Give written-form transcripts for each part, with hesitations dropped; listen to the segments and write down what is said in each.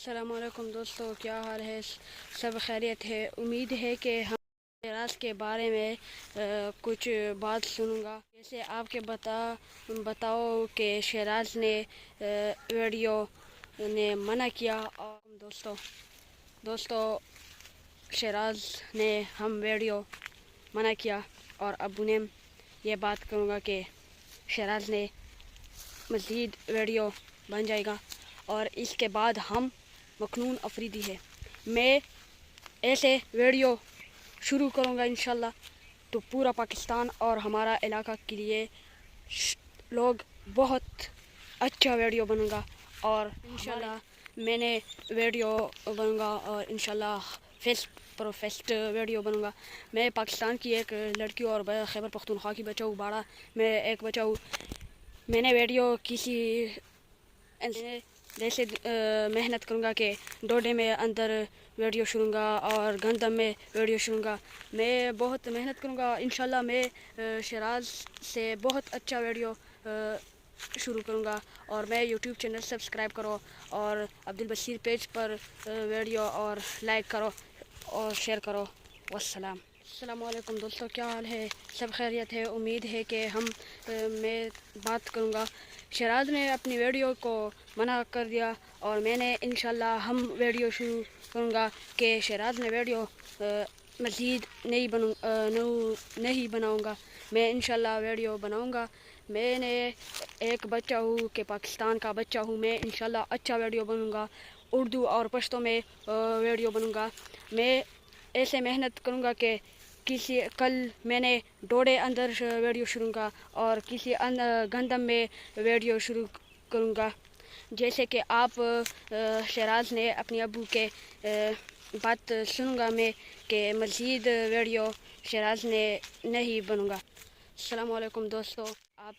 السلام علیکم دوستو، کیا حال ہے؟ سب خیریت ہے؟ امید ہے کہ ہم شیراز کے بارے میں کچھ بات سنوں گا. جیسے آپ کے بتاؤ کہ شیراز نے ویڈیو نے منع کیا. اور دوستو شیراز نے ہم ویڈیو منع کیا، اور ابو نے یہ بات کروں گا کہ شیراز نے مزید ویڈیو بن جائے گا، اور اس کے بعد ہم مخنون افریدی ہے. میں ایسے ویڈیو شروع کروں گا انشاءاللہ، تو پورا پاکستان اور ہمارا علاقہ کے لیے لوگ بہت اچھا ویڈیو بنوں گا. اور انشاءاللہ میں نے ویڈیو بنوں گا، اور انشاءاللہ فیس پروفیسٹ ویڈیو بنوں گا. میں پاکستان کی ایک لڑکی اور خیبر پختونخوا کی بچہ ہوں. باڑا میں ایک بچہ ہوں. میں نے ویڈیو کسی جیسے محنت کروں گا کہ ڈوڈے میں اندر ویڈیو شروع گا اور گندم میں ویڈیو شروع گا. میں بہت محنت کروں گا انشاءاللہ. میں شیراز سے بہت اچھا ویڈیو شروع کروں گا. اور میں یوٹیوب چینل سبسکرائب کرو، اور عبدالبشیر پیج پر ویڈیو اور لائک کرو اور شیئر کرو. والسلام. السلام علیکم دوستو، کیا حال ہے؟ سب خیریت ہے؟ امید ہے کہ میں بات کروں گا. شیراز نے اپنی ویڈیو کو منع کر دیا، اور میں نے انشاءاللہ ہم ویڈیو شروع کروں گا کہ شیراز نے ویڈیو مزید نہیں بناؤں گا. میں انشاءاللہ ویڈیو بناؤں گا. میں نے ایک بچہ ہوں کہ پاکستان کا بچہ ہوں. میں انشاءاللہ اچھا ویڈیو بنوں گا. اردو اور پشتو میں ویڈیو بنوں گا. میں ایسے محنت کروں گا کہ کل میں نے ڈوڈے اندر ویڈیو شروع گا، اور کسی گندم میں ویڈیو شروع کروں گا. جیسے کہ آپ شیراز نے اپنی ابو کے بات سنوں گا میں کہ مزید ویڈیو شیراز نے نہیں بنوں گا. السلام علیکم دوستو،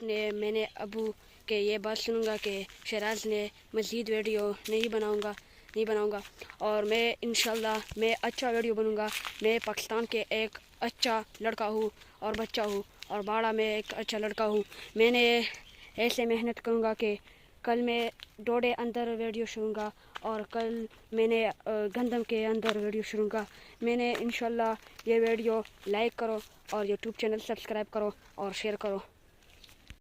میں نے ابو کے یہ بات سنوں گا کہ شیراز نے مزید ویڈیو نہیں بناؤں گا. اور میں انشاءاللہ میں اچھا ویڈیو بنوں گا. میں پاکستان کے ایک اچھا لڑکا ہوں اور بچہ ہوں، اور باڑا میں ایک اچھا لڑکا ہوں. میں نے ایسے محنت کروں گا کہ کل میں ڈوڈے اندر ویڈیو شروع گا، اور کل میں نے گندم کے اندر ویڈیو شروع گا. میں نے انشاءاللہ یہ ویڈیو لائک کرو اور یوٹیوب چینل سبسکرائب کرو اور شیئر کرو.